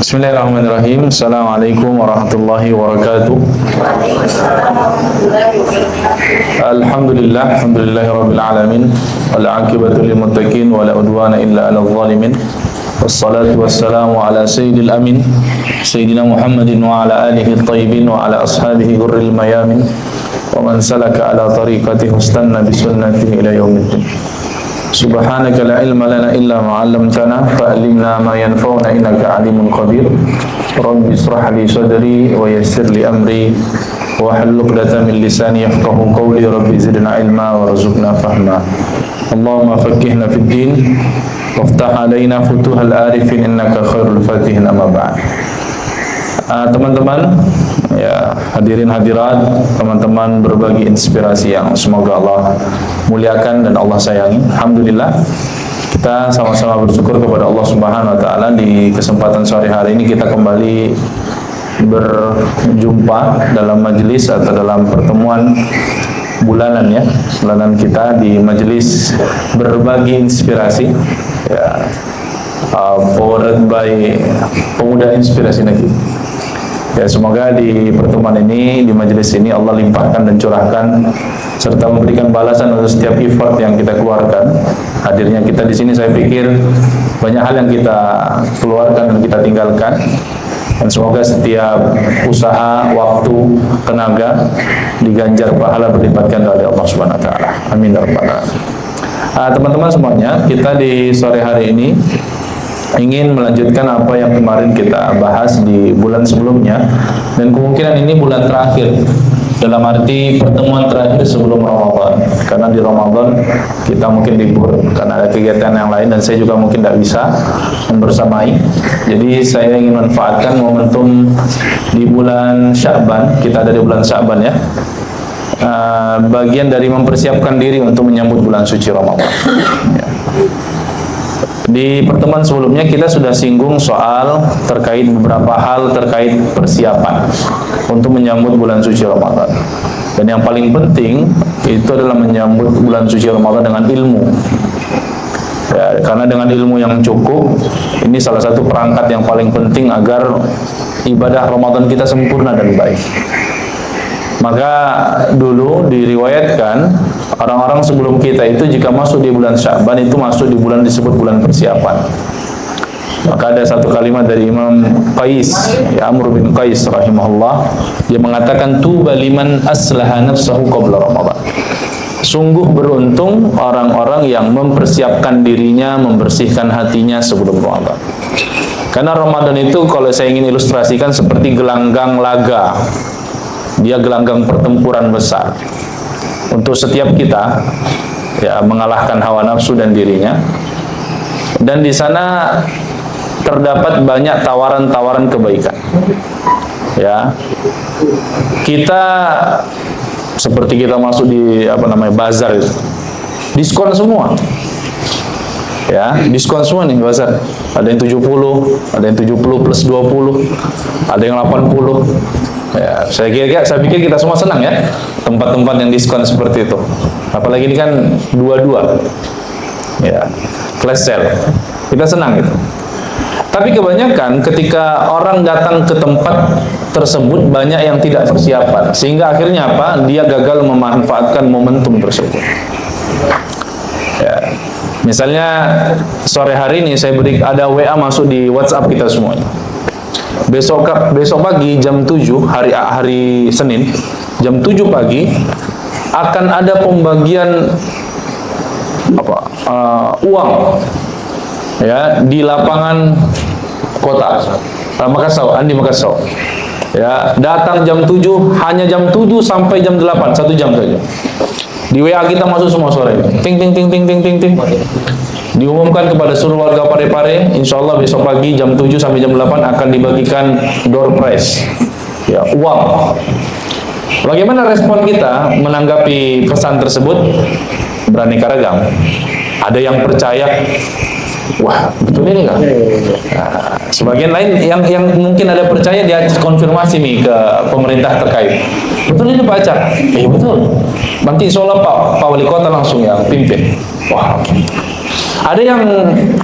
Bismillahirrahmanirrahim. Assalamualaikum warahmatullahi wabarakatuh. Alhamdulillahirabbil alamin. Wal 'aqibatu lil muttaqin wa la udwana illa 'alal zalimin. Wassalatu wassalamu ala sayyidil amin sayyidina Muhammadin wa ala alihi at-thayyibin wa ala ashabihi ghurril mayamin wa man salaka ala tariqatihi wastanna bi sunnatihi ila yaumiddin. Subhanaka la ilma lana illa ma 'allamtana fa'allimna ma yanfa'una innaka 'alimun qadir. Rabbi ishrah li sadri wa yassir li amri wa hlul 'uqdatam min lisani yafqahu qawli. Rabbi zidna ilma warzuqna fahma. Allahumma faqqihna fid din waftah 'alaina futuhal arifin innaka khairul fatihin. Amma ba'd. Teman-teman, ya, hadirin hadirat, teman-teman berbagi inspirasi yang semoga Allah muliakan dan Allah sayangi. Alhamdulillah, kita sama-sama bersyukur kepada Allah Subhanahu wa taala di kesempatan sore hari ini kita kembali berjumpa dalam majelis atau dalam pertemuan bulanan, ya, bulanan kita di majelis berbagi inspirasi, ya, powered by Pemuda Inspirasi Negeri. Ya, semoga di pertemuan ini, di majelis ini Allah limpahkan dan curahkan serta memberikan balasan untuk setiap effort yang kita keluarkan. Hadirnya kita di sini, saya pikir banyak hal yang kita keluarkan dan kita tinggalkan. Dan semoga setiap usaha, waktu, tenaga diganjar pahala berlipatkan oleh Allah Subhanahu wa taala. Amin ya rabbal alamin. Teman-teman semuanya, kita di sore hari ini ingin melanjutkan apa yang kemarin kita bahas di bulan sebelumnya, dan kemungkinan ini bulan terakhir, dalam arti pertemuan terakhir sebelum Ramadan, karena di Ramadan kita mungkin libur karena ada kegiatan yang lain dan saya juga mungkin tidak bisa membersamai. Jadi saya ingin manfaatkan momentum di bulan Sya'ban, kita ada di bulan Sya'ban, ya, bagian dari mempersiapkan diri untuk menyambut bulan suci Ramadan, ya. Di pertemuan sebelumnya kita sudah singgung soal terkait beberapa hal terkait persiapan untuk menyambut bulan suci Ramadan. Dan yang paling penting itu adalah menyambut bulan suci Ramadan dengan ilmu. Ya, karena dengan ilmu yang cukup, ini salah satu perangkat yang paling penting agar ibadah Ramadan kita sempurna dan baik. Maka dulu diriwayatkan orang-orang sebelum kita itu jika masuk di bulan Sya'ban itu masuk di bulan disebut bulan persiapan. Maka ada satu kalimat dari Imam Qais, ya, Amr bin Qais rahimahullah, dia mengatakan tuba liman aslaha nafsahu qabla Ramadan. Sungguh beruntung orang-orang yang mempersiapkan dirinya, membersihkan hatinya sebelum Ramadan. Karena Ramadan itu kalau saya ingin ilustrasikan seperti gelanggang laga. Dia gelanggang pertempuran besar untuk setiap kita, ya, mengalahkan hawa nafsu dan dirinya. Dan di sana terdapat banyak tawaran-tawaran kebaikan. Ya, kita seperti kita masuk di bazar itu, diskon semua. Ya, diskon semua nih bazar. Ada yang 70, ada yang 70 plus 20, ada yang 80. Ya, saya pikir kita semua senang, ya, tempat-tempat yang diskon seperti itu. Apalagi ini kan dua-dua, ya, flash sale, kita senang gitu. Tapi kebanyakan ketika orang datang ke tempat tersebut banyak yang tidak persiapan, sehingga akhirnya apa? Dia gagal memanfaatkan momentum tersebut. Ya, misalnya sore hari ini saya ada WA masuk di WhatsApp kita semuanya. Besok pagi jam 7 hari Senin jam 7 pagi akan ada pembagian uang, ya, di lapangan kota Makassar, Andi Makassar. Ya, datang jam 7, hanya jam 7 sampai jam 8, 1 jam saja. Di WA kita masuk semua sore. Ting ting ting ting ting ting ting. Diumumkan kepada seluruh warga Parepare, insya Allah besok pagi jam 7 sampai jam 8 akan dibagikan door prize, ya, uang. Bagaimana respon kita menanggapi pesan tersebut? Beraneka ragam. Ada yang percaya, wah, betul ini enggak? Nah, sebagian lain yang mungkin ada percaya, dia konfirmasi nih ke pemerintah terkait. Betul ini Pak Acak? Betul. Nanti insya Allah Pak Wali Kota langsung yang pimpin. Wah, Ada yang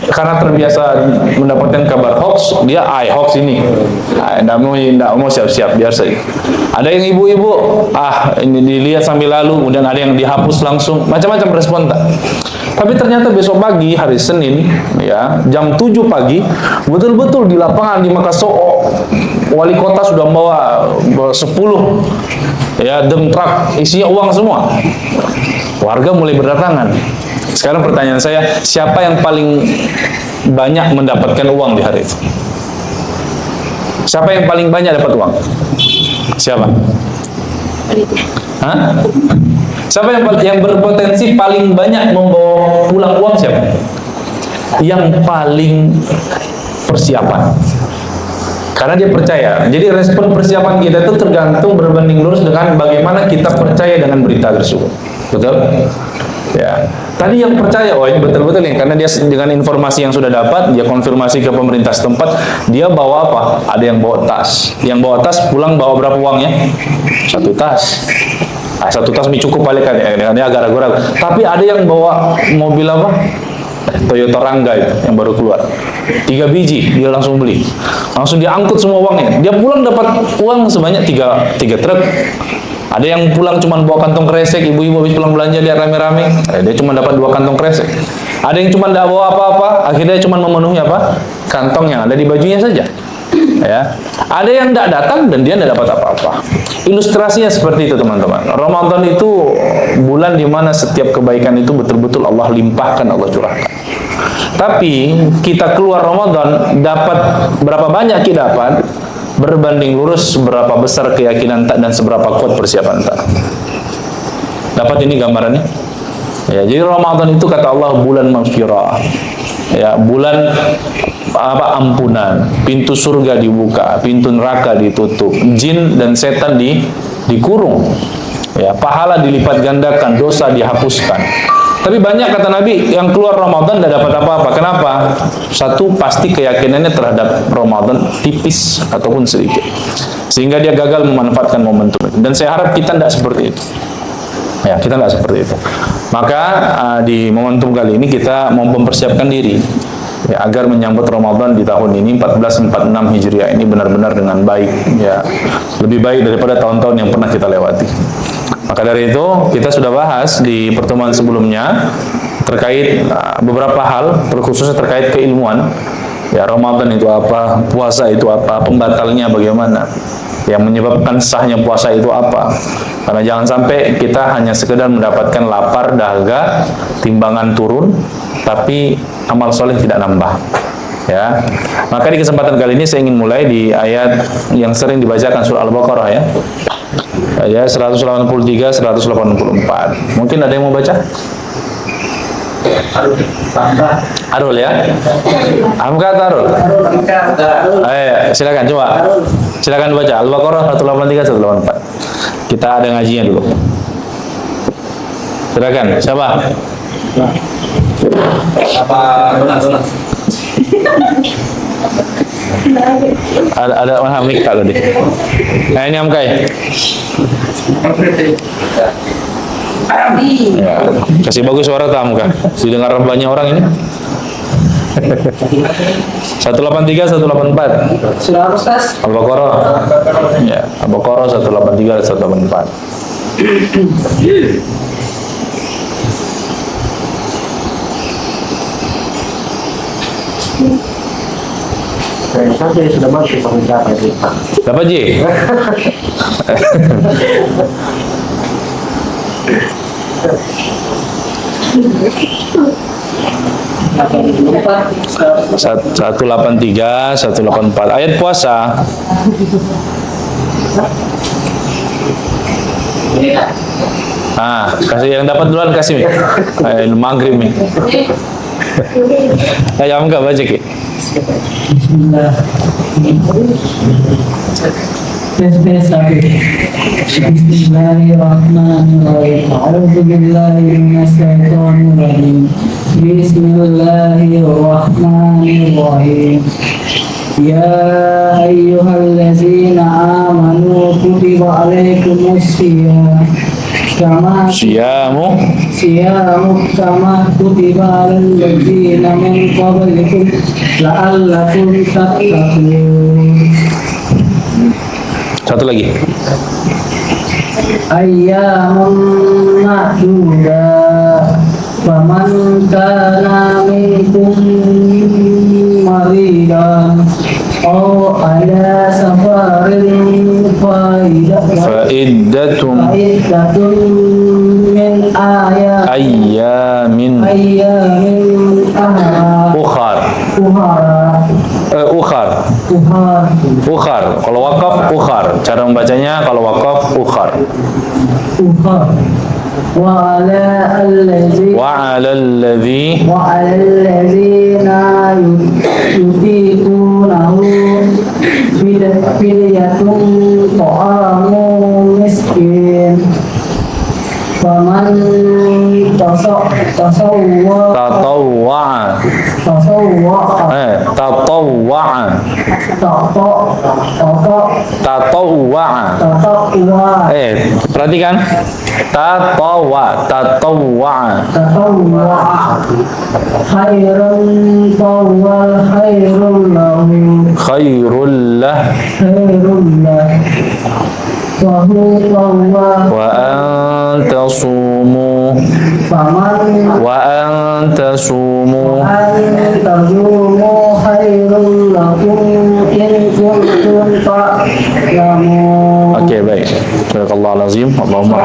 karena terbiasa mendapatkan kabar hoax, dia hoax ini. Nggak mau siap-siap, biar saja. Ada yang ibu-ibu, ini dilihat sambil lalu, kemudian ada yang dihapus langsung, macam-macam respon tak. Tapi ternyata besok pagi, hari Senin, ya, jam 7 pagi, betul-betul di lapangan di Makassar, wali kota sudah membawa 10 ya dump truck isinya uang semua. Warga mulai berdatangan. Sekarang pertanyaan saya, siapa yang paling banyak mendapatkan uang di hari itu? Siapa yang paling banyak dapat uang? Siapa? Hah? Siapa yang berpotensi paling banyak membawa pulang uang siapa? Yang paling persiapan. Karena dia percaya. Jadi respon persiapan kita itu tergantung berbanding lurus dengan bagaimana kita percaya dengan berita tersebut. Betul? Ya. Tadi yang percaya, ini betul-betul nih, karena dia dengan informasi yang sudah dapat, dia konfirmasi ke pemerintah setempat, dia bawa apa? Ada yang bawa tas. Yang bawa tas pulang bawa berapa uangnya? 1 tas. 1 tas cukup paling kan, dia agak ragu-ragu. Tapi ada yang bawa mobil apa? Toyota Rangga itu yang baru keluar, 3 biji dia langsung beli, langsung diangkut semua uangnya. Dia pulang dapat uang sebanyak 3 truk. Ada yang pulang cuma bawa kantong kresek, ibu-ibu habis pulang belanja dia rame-rame, dia cuma dapat 2 kantong kresek. Ada yang cuma tidak bawa apa-apa, akhirnya cuma memenuhi apa? Kantong yang ada di bajunya saja. Ya, ada yang tidak datang dan dia tidak dapat apa-apa. Ilustrasinya seperti itu, teman-teman. Ramadan itu bulan di mana setiap kebaikan itu betul-betul Allah limpahkan, Allah curahkan. Tapi kita keluar Ramadan dapat berapa banyak kita dapat berbanding lurus seberapa besar keyakinan tak dan seberapa kuat persiapan tak. Dapat ini gambarannya? Ya, jadi Ramadan itu kata Allah bulan maghfirah. Ya, bulan ampunan, pintu surga dibuka, pintu neraka ditutup, jin dan setan dikurung. Ya, pahala dilipat gandakan, dosa dihapuskan. Tapi banyak kata Nabi yang keluar Ramadan tidak dapat apa-apa. Kenapa? Satu, pasti keyakinannya terhadap Ramadan tipis ataupun sedikit, sehingga dia gagal memanfaatkan momentum itu. Dan saya harap kita tidak seperti itu. Ya, kita tidak seperti itu. Maka di momentum kali ini kita mau mempersiapkan diri ya, agar menyambut Ramadan di tahun ini 1446 Hijriah ini benar-benar dengan baik, ya, lebih baik daripada tahun-tahun yang pernah kita lewati. Maka dari itu kita sudah bahas di pertemuan sebelumnya terkait beberapa hal, terkhususnya terkait keilmuan. Ya, Ramadan itu apa, puasa itu apa, pembatalnya bagaimana, yang menyebabkan sahnya puasa itu apa. Karena jangan sampai kita hanya sekedar mendapatkan lapar, dahaga, timbangan turun, tapi amal soleh tidak nambah. Ya, maka di kesempatan kali ini saya ingin mulai di ayat yang sering dibacakan surah Al-Baqarah, ya. Ya, 183, 184. Mungkin ada yang mau baca? Arul, ya. Amka Arul. Ayo, silakan coba. Silakan baca Al-Baqarah 183, 184. Kita ada ngajinya dulu. Silakan, siapa? Ada mana mik kalau deh. Nah, ini Amka ya. Ya, kasih bagus suara tamu kan. Didengar banyak orang ini. 183, 184. Sudah Ustaz. Al-Baqarah. Ya, Al-Baqarah 183, 184. Saya sudah masuk sampai berapa itu? Dapat Ji? Satu 183, 184. Ayat puasa. Kasih yang dapat duluan, kasih nih. Maghrib nih. Ayo enggak baca Ki. Bismillahirrahmanirrahim. A'udzu billahi minasyaitonir rajim. Bismillahirrahmanirrahim. Ya ayyuhallazina amanu kutiba alaikumus syiyam kama Siyamu siyamu kama kutiba alal ladzina min qablikum la'allakum tattaqun. Satu lagi. Ayyamun ma'dudat faman kana minkum maridan aw ala safarin Fa'iddatun fa'iddatun min ayyamin ayyamin ukhar. Ukhar. Ukhar. Kalau wakaf ukhar. Cara membacanya kalau wakaf ukhar. wa ala allazi Wa 'alal ladzi وعلى الذين يطيقونه فدية طعام مسكين فمن تصوع tatawwa'a. Tatawwa'a. Tatawwa'a. Perhatikan. Tatawwa'a. Khairul lah wa an tasumu wa an tasumu. Oke, baik. Barakallahu azim. Allahumma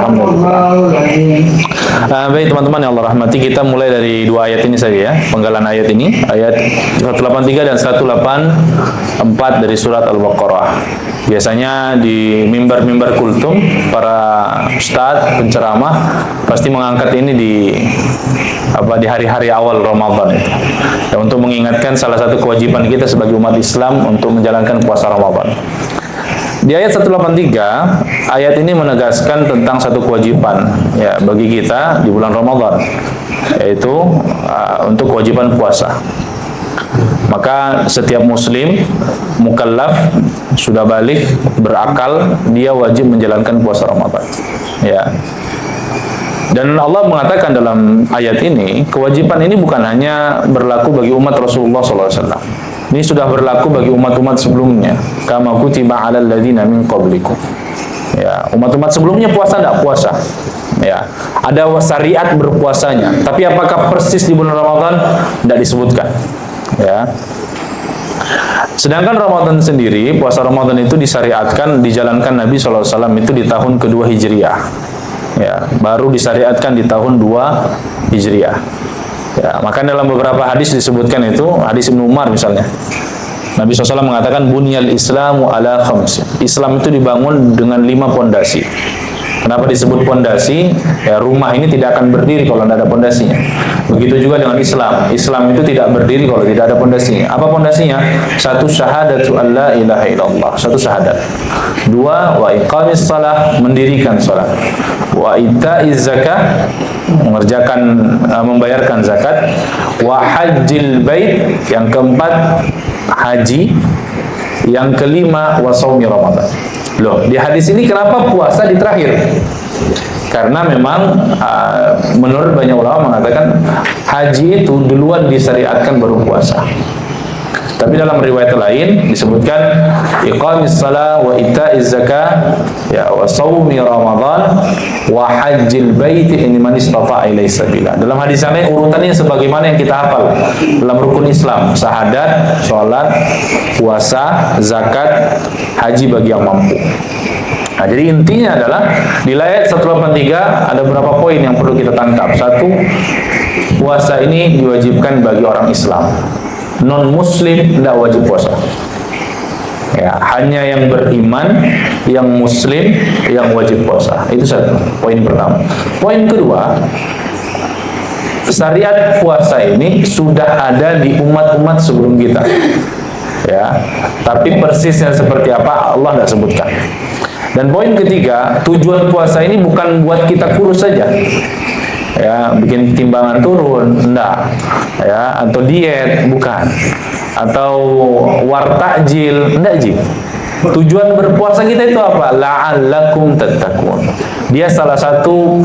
baik teman-teman yang Allah rahmati, kita mulai dari dua ayat ini saja ya, penggalan ayat ini, ayat 183 dan 184 dari surat Al-Baqarah. Biasanya di mimbar-mimbar kultum, para ustadz, penceramah pasti mengangkat ini di hari-hari awal Ramadan itu. Dan untuk mengingatkan salah satu kewajiban kita sebagai umat Islam untuk menjalankan puasa Ramadan. Di ayat 183, ayat ini menegaskan tentang satu kewajiban ya bagi kita di bulan Ramadan, yaitu untuk kewajiban puasa. Maka setiap muslim mukallaf sudah balik berakal, dia wajib menjalankan puasa Ramadan. Ya. Dan Allah mengatakan dalam ayat ini, kewajiban ini bukan hanya berlaku bagi umat Rasulullah SAW. Ini sudah berlaku bagi umat-umat sebelumnya. Kama kutiba 'alal ladzina min qablikum. Ya, umat-umat sebelumnya puasa tidak puasa. Ya, ada syariat berpuasanya. Tapi apakah persis di bulan Ramadan? Tidak disebutkan. Ya. Sedangkan Ramadan sendiri, puasa Ramadan itu disyariatkan, dijalankan Nabi SAW itu di tahun kedua Hijriah. Ya, baru disyariatkan di tahun 2 Hijriah. Ya, maka dalam beberapa hadis disebutkan itu, hadis Ibnu Umar misalnya. Nabi SAW mengatakan bunyal Islamu ala khams. Islam itu dibangun dengan 5 pondasi. Kenapa disebut pondasi? Ya, rumah ini tidak akan berdiri kalau tidak ada pondasinya. Begitu juga dengan Islam. Islam itu tidak berdiri kalau tidak ada pondasinya. Apa pondasinya? 1, syahadatu an la ilaha illallah. 1 syahadat. 2, wa iqamis salah, mendirikan salat. Wa ita'iz zakah, mengerjakan membayarkan zakat. Wa hajjil bait, yang keempat haji. Yang kelima wa shaumi Ramadan. Loh, di hadis ini kenapa puasa di terakhir? Karena memang menurut banyak ulama mengatakan haji itu duluan disyariatkan baru puasa. Tapi dalam riwayat lain disebutkan iqamis shalah wa ita'iz zakah ya wa shaumi Ramadan wa hajjil bait liman istata'a ilaihi sabila. Dalam hadis lain urutannya sebagaimana yang kita hafal dalam rukun Islam: syahadat, salat, puasa, zakat, haji bagi yang mampu. Nah, jadi intinya adalah di ayat 183 ada beberapa poin yang perlu kita tangkap. 1, puasa ini diwajibkan bagi orang Islam. Non-muslim tidak wajib puasa. Ya, hanya yang beriman, yang muslim yang wajib puasa. Itu satu, poin pertama. Poin kedua, syariat puasa ini sudah ada di umat-umat sebelum kita. Ya, tapi persisnya seperti apa Allah tidak sebutkan. Dan poin ketiga, tujuan puasa ini bukan buat kita kurus saja. Ya, bikin timbangan turun, enggak. Ya, atau diet, bukan. Atau wartajil, enggak, Ji. Tujuan berpuasa kita itu apa? La'allakum tattaqun. Dia salah satu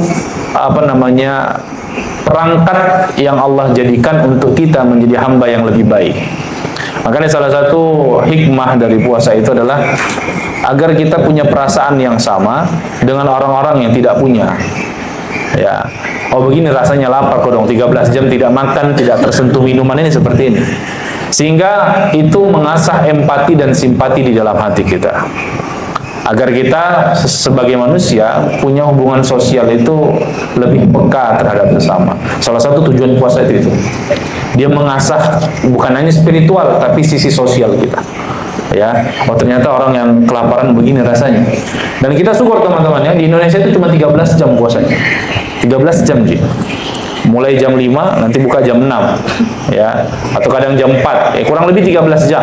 perangkat yang Allah jadikan untuk kita menjadi hamba yang lebih baik. Makanya salah satu hikmah dari puasa itu adalah agar kita punya perasaan yang sama dengan orang-orang yang tidak punya. Ya, oh begini rasanya lapar kok dong, 13 jam tidak makan, tidak tersentuh minuman ini seperti ini. Sehingga itu mengasah empati dan simpati di dalam hati kita. Agar kita sebagai manusia punya hubungan sosial itu lebih peka terhadap sesama. Salah satu tujuan puasa itu. Dia mengasah bukan hanya spiritual tapi sisi sosial kita. Ya, oh ternyata orang yang kelaparan begini rasanya. Dan kita syukur teman-teman ya, di Indonesia itu cuma 13 jam puasanya. 13 jam sih. Mulai jam 5 nanti buka jam 6 ya, atau kadang jam 4. Kurang lebih 13 jam.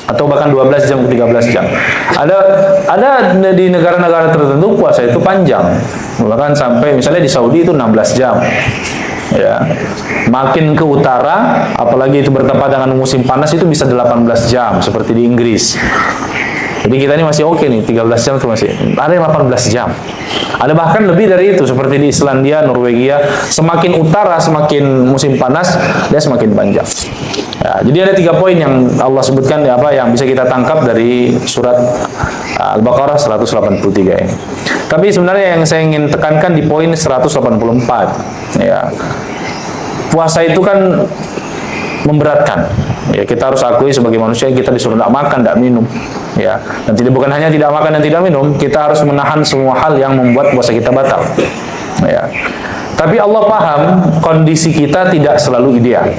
Atau bahkan 12 jam ke 13 jam. Ada di negara-negara tertentu puasa itu panjang. Bahkan sampai misalnya di Saudi itu 16 jam. Ya. Makin ke utara, apalagi itu bertepatan dengan musim panas itu bisa 18 jam seperti di Inggris. Jadi kita ini masih oke nih, 13 jam itu masih. Ada yang 18 jam. Ada bahkan lebih dari itu seperti di Islandia, Norwegia. Semakin utara, semakin musim panas, dia semakin panjang. Ya, jadi ada 3 poin yang Allah sebutkan yang bisa kita tangkap dari surat Al-Baqarah 183 ini. Tapi sebenarnya yang saya ingin tekankan di poin 184. Ya. Puasa itu kan memberatkan. Ya, kita harus akui sebagai manusia kita disuruh tidak makan, tidak minum. Ya, dan bukan hanya tidak makan dan tidak minum, kita harus menahan semua hal yang membuat puasa kita batal. Ya. Tapi Allah paham kondisi kita tidak selalu ideal.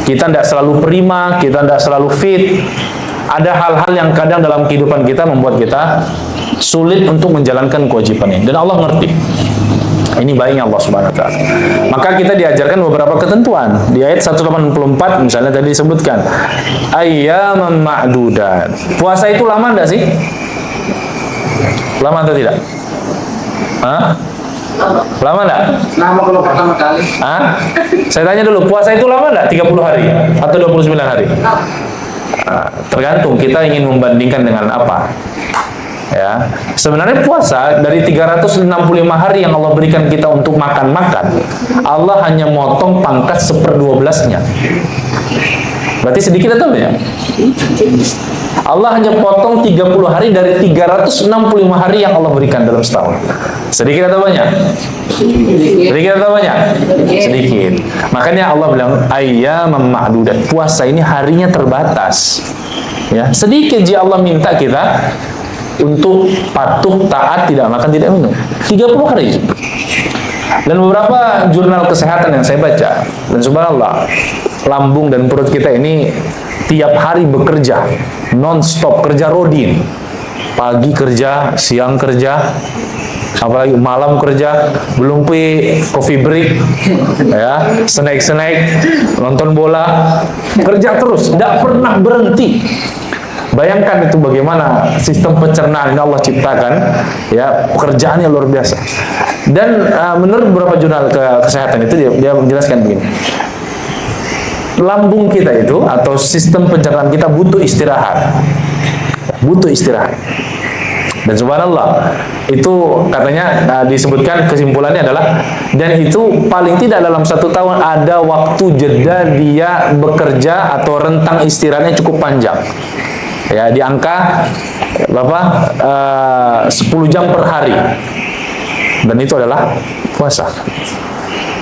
Kita tidak selalu prima, kita tidak selalu fit. Ada hal-hal yang kadang dalam kehidupan kita membuat kita sulit untuk menjalankan kewajiban ini. Dan Allah ngerti. Ini baiknya Allah Subhanahu wa taala. Maka kita diajarkan beberapa ketentuan. Di ayat 184 misalnya tadi disebutkan ayyaman ma'dudat. Puasa itu lama enggak sih? Lama atau tidak? Hah? Lama enggak? Lama kalau pertama kali. Hah? Saya tanya dulu, puasa itu lama enggak? 30 hari atau 29 hari? Tergantung kita ingin membandingkan dengan apa. Ya, sebenarnya puasa dari 365 hari yang Allah berikan kita untuk makan-makan, Allah hanya motong pangkat 1/12-nya. Berarti sedikit atau banyak? Allah hanya potong 30 hari dari 365 hari yang Allah berikan dalam setahun. Sedikit atau banyak? Sedikit atau banyak? Sedikit. Makanya Allah bilang ayyaman ma'dudat. Puasa ini harinya terbatas. Ya, sedikit jika Allah minta kita untuk patuh, taat, tidak makan, tidak minum. 30 hari. Dan beberapa jurnal kesehatan yang saya baca, dan subhanallah, lambung dan perut kita ini tiap hari bekerja, non-stop, kerja rodin. Pagi kerja, siang kerja, apalagi malam kerja, belum coffee break, ya, snack, nonton bola, kerja terus, tidak pernah berhenti. Bayangkan itu bagaimana sistem pencernaan ini Allah ciptakan, ya, pekerjaannya luar biasa. Dan menurut beberapa jurnal kesehatan itu dia menjelaskan begini. Lambung kita itu atau sistem pencernaan kita butuh istirahat. Butuh istirahat. Dan subhanallah, itu katanya disebutkan kesimpulannya adalah, dan itu paling tidak dalam 1 tahun ada waktu jeda dia bekerja atau rentang istirahatnya cukup panjang. Ya, di angka 10 jam per hari. Dan itu adalah puasa.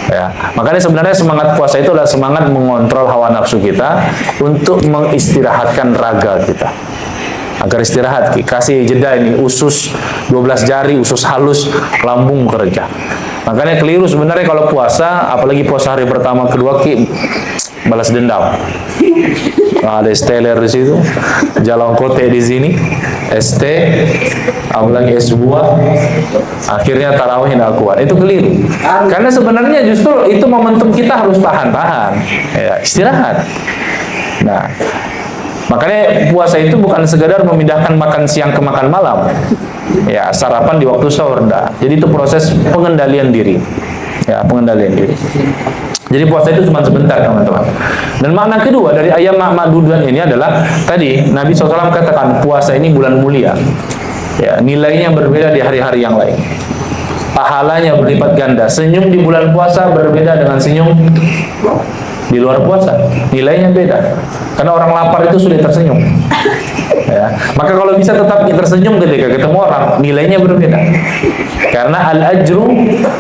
Ya, makanya sebenarnya semangat puasa itu adalah semangat mengontrol hawa nafsu kita untuk mengistirahatkan raga kita. Agar istirahat, kasih jeda ini usus 12 jari, usus halus, lambung bekerja. Makanya keliru sebenarnya kalau puasa, apalagi puasa hari pertama, kedua, balas dendam. Ada steler di situ, jalan kote di sini, ST, apalagi es buah, akhirnya tarawih tidak kuat. Itu keliru. Karena sebenarnya justru itu momentum kita harus tahan-tahan, ya, istirahat. Nah, makanya puasa itu bukan sekedar memindahkan makan siang ke makan malam, ya, sarapan di waktu sahur. Jadi itu proses pengendalian diri, ya, pengendalian diri. Jadi puasa itu cuma sebentar, teman-teman. Dan makna kedua dari ayat ma'dudan ini adalah tadi Nabi SAW katakan puasa ini bulan mulia. Ya, nilainya berbeda di hari-hari yang lain. pahalanya berlipat ganda. Senyum di bulan puasa berbeda dengan senyum di luar puasa, nilainya beda. Karena orang lapar itu sulit tersenyum. Ya. Maka kalau bisa tetap tersenyum ketika ketemu orang, nilainya berbeda. Karena al-ajru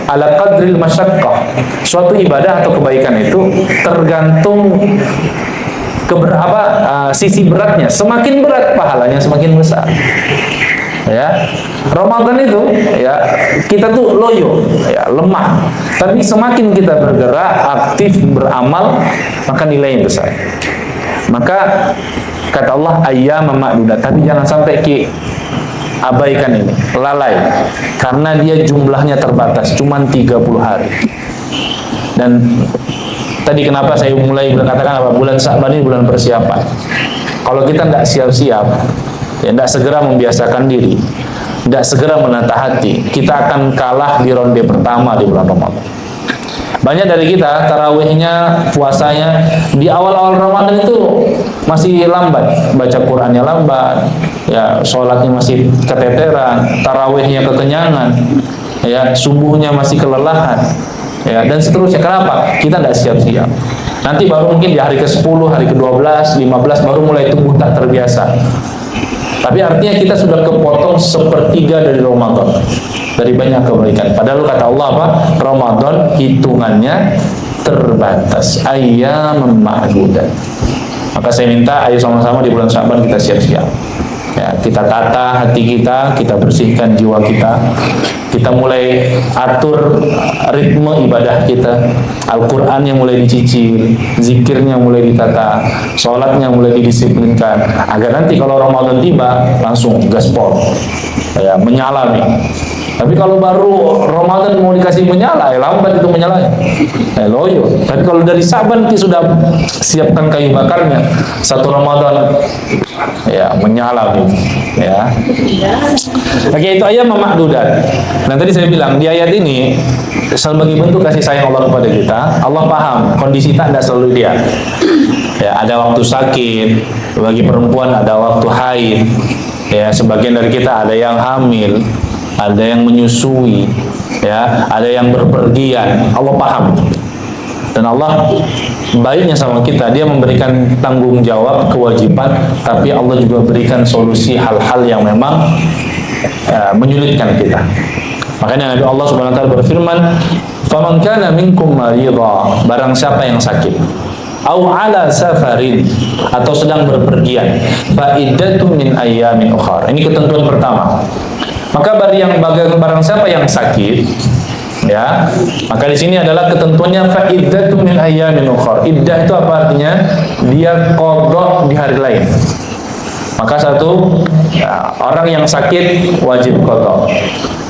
ala qadril masyaqqah. Suatu ibadah atau kebaikan itu tergantung sisi beratnya. Semakin berat pahalanya semakin besar. Ya, Ramadan itu ya kita tuh loyo, ya lemah. Tapi semakin kita bergerak, aktif, beramal, maka nilainya besar. Maka kata Allah ayyaman ma'dudat, tapi jangan sampai abaikan ini, lalai, karena dia jumlahnya terbatas, cuma 30 hari. Dan tadi kenapa saya mulai berkatakan bulan Sya'ban ini bulan persiapan. Kalau kita tidak siap-siap, ya tidak segera membiasakan diri, tidak segera menata hati, kita akan kalah di ronde pertama di bulan Ramadan. Banyak dari kita tarawihnya, puasanya di awal-awal Ramadan itu masih lambat, baca Qur'annya lambat, ya sholatnya masih keteteran, tarawihnya kekenyangan, ya subuhnya masih kelelahan, ya dan seterusnya. Kenapa? Kita tidak siap-siap. Nanti baru mungkin di hari ke-10, hari ke-12, 15 baru mulai tubuh tak terbiasa. Tapi artinya kita sudah kepotong sepertiga dari Ramadan, dari banyak kebaikan. Padahal kata Allah apa? Ramadan hitungannya terbatas, ayyaman ma'dudat. Maka saya minta ayo sama-sama di bulan Sya'ban kita siap-siap. Ya, kita tata hati kita bersihkan jiwa kita mulai atur ritme ibadah kita. Al-Quran yang mulai dicicil, zikirnya mulai ditata, sholatnya mulai didisiplinkan, agar nanti kalau Ramadan tiba langsung gaspol, ya menyala nih. Tapi kalau baru Ramadan mau dikasih menyala, lambat itu menyalanya, loyo. Tapi kalau dari Sya'ban kita sudah siapkan kayu bakarnya, satu Ramadan ya menyala nih, ya. Oke, itu ayat ma'dudat. Dan tadi saya bilang di ayat ini sebagai bentuk kasih sayang Allah kepada kita, Allah paham kondisi tak ada selalu dia. Ya, ada waktu sakit, bagi perempuan ada waktu haid. Ya, sebagian dari kita ada yang hamil, ada yang menyusui, ya, ada yang berpergian. Allah paham. Dan Allah baiknya sama kita, dia memberikan tanggung jawab, kewajiban, tapi Allah juga berikan solusi hal-hal yang memang menyulitkan kita. Makanya Nabi Allah Subhanahu wa taala berfirman, "Faman kana minkum maridha," barang siapa yang sakit, au ala safarin, atau sedang berpergian, fa iddatun min ayyamin ukhra. Ini ketentuan pertama. Maka barang siapa yang sakit, ya, maka di sini adalah ketentuannya fa iddatun min ayyamin ukhra. Iddah itu apa artinya? Dia qadha di hari lain. Maka satu, ya, orang yang sakit wajib qadha.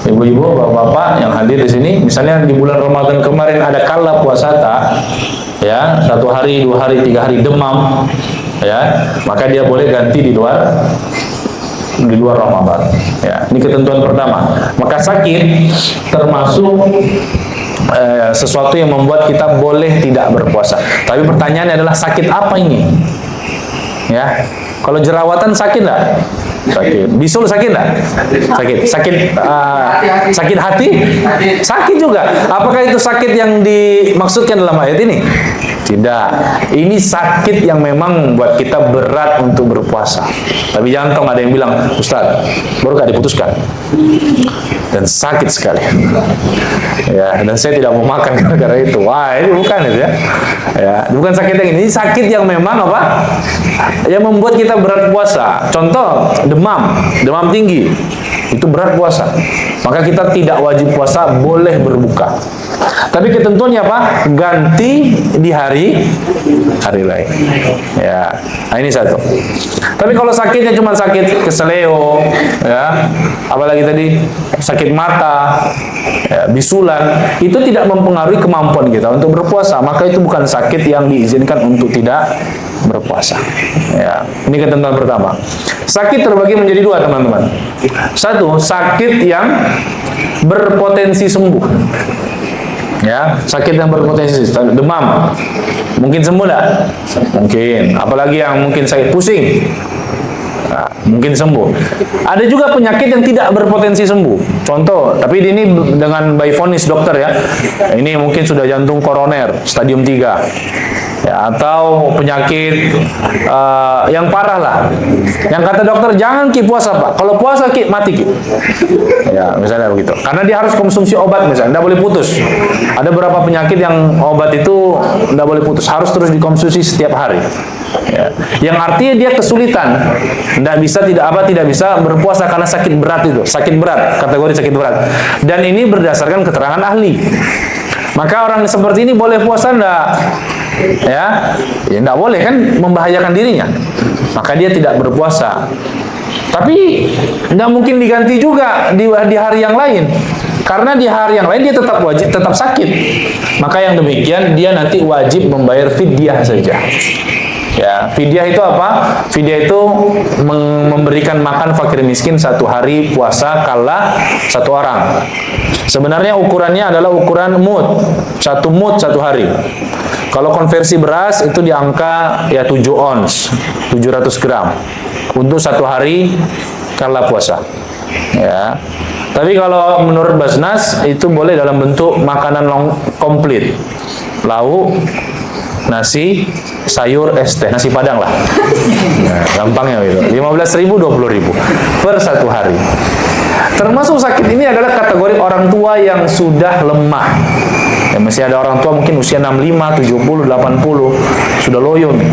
Ibu-ibu, bapak-bapak yang hadir di sini, misalnya di bulan Ramadan kemarin ada kala puasa tak, ya, 1 hari, 2 hari, 3 hari demam, ya, maka dia boleh ganti di luar Ramadan. Ya, ini ketentuan pertama. Maka sakit termasuk sesuatu yang membuat kita boleh tidak berpuasa. Tapi pertanyaannya adalah sakit apa ini? Ya, kalau jerawatan sakit nggak? Sakit. Bisul sakit nggak? Sakit hati? Sakit juga. Apakah itu sakit yang dimaksudkan dalam ayat ini? Tidak. Ini sakit yang memang membuat kita berat untuk berpuasa. Tapi jangan ada yang bilang, Ustaz, baru gak diputuskan dan sakit sekali. Ya, dan saya tidak mau makan gara-gara itu. Wah, ini bukan itu ya. Ya, bukan sakit yang ini sakit yang memang apa? Yang membuat kita berat puasa. Contoh, demam tinggi. Itu berat puasa. Maka kita tidak wajib puasa, boleh berbuka. Tapi ketentuannya apa? Ganti di hari lain. Ya, nah ini satu. Tapi kalau sakitnya cuma sakit keseleo, ya, apalagi tadi sakit mata, ya, bisulan, itu tidak mempengaruhi kemampuan kita untuk berpuasa. Maka itu bukan sakit yang diizinkan untuk tidak berpuasa. Ya, ini ketentuan pertama. Sakit terbagi menjadi 2, teman-teman. Satu, sakit yang berpotensi sembuh. Ya, sakit yang berpotensi, demam, mungkin sembuh enggak? Mungkin. Apalagi yang mungkin sakit pusing, nah, mungkin sembuh. Ada juga penyakit yang tidak berpotensi sembuh. Contoh, tapi ini dengan by vonis dokter ya. Ini mungkin sudah jantung koroner, stadium 3. Ya, atau penyakit yang parah lah. Yang kata dokter, jangan Ki puasa Pak. Kalau puasa Ki, mati Ki. Ya, misalnya begitu. Karena dia harus konsumsi obat misalnya, tidak boleh putus. Ada beberapa penyakit yang obat itu tidak boleh putus, harus terus dikonsumsi setiap hari. Ya. Yang artinya dia kesulitan, tidak bisa berpuasa karena sakit berat itu, sakit berat, kategori sakit berat. Dan ini berdasarkan keterangan ahli. Maka orang seperti ini boleh puasa enggak? Ya enggak boleh kan, membahayakan dirinya. Maka dia tidak berpuasa. Tapi enggak mungkin diganti juga di hari yang lain. Karena di hari yang lain dia tetap sakit. Maka yang demikian dia nanti wajib membayar fidyah saja. Ya, fidyah itu apa? Fidyah itu memberikan makan fakir miskin 1 hari puasa kala 1 orang. Sebenarnya ukurannya adalah ukuran mud, 1 mud 1 hari. Kalau konversi beras itu di angka ya 7 ons, 700 gram untuk 1 hari kala puasa. Ya. Tapi kalau menurut Basnas itu boleh dalam bentuk makanan komplit, lauk, nasi, sayur, es teh, nasi padang lah. Nah, gampangnya gitu. 15.000, 20.000 per 1 hari. Termasuk sakit ini adalah kategori orang tua yang sudah lemah. Ya, masih ada orang tua mungkin usia 65, 70, 80 sudah loyo nih.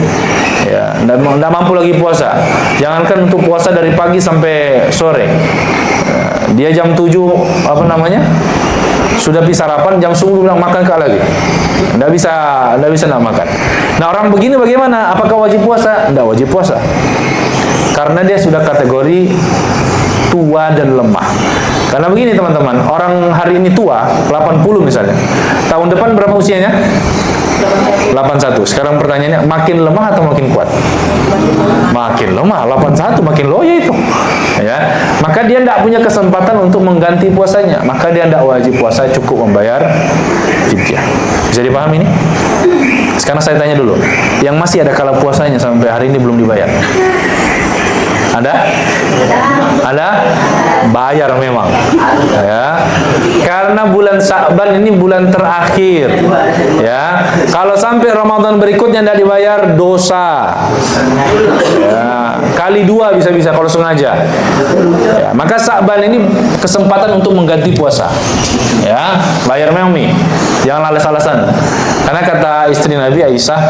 Ya, enggak mampu lagi puasa. Jangankan untuk puasa dari pagi sampai sore. Ya, dia jam 7 sudah bisa sarapan, jam 10 bilang makan kak lagi. Enggak bisa nak makan. Nah, orang begini bagaimana? Apakah wajib puasa? Enggak wajib puasa. Karena dia sudah kategori tua dan lemah. Karena begini teman-teman, orang hari ini tua, 80 misalnya. Tahun depan berapa usianya? 81. Sekarang pertanyaannya, makin lemah atau makin kuat? Makin lemah. 81 makin loyo itu. Ya. Maka dia tidak punya kesempatan untuk mengganti puasanya. Maka dia tidak wajib puasa, cukup membayar fidyah. Bisa dipahami ini? Sekarang saya tanya dulu, yang masih ada kala puasanya sampai hari ini belum dibayar? Ada? Ada? Bayar memang. Ya. Karena bulan Sya'ban ini bulan terakhir. Ya. Kalau sampai Ramadan berikutnya tidak dibayar, dosa. Ya. Kali 2 bisa-bisa kalau sengaja. Ya. Maka Sya'ban ini kesempatan untuk mengganti puasa. Ya, bayar memang nih. Jangan alas-alasan. Karena kata istri Nabi Aisyah,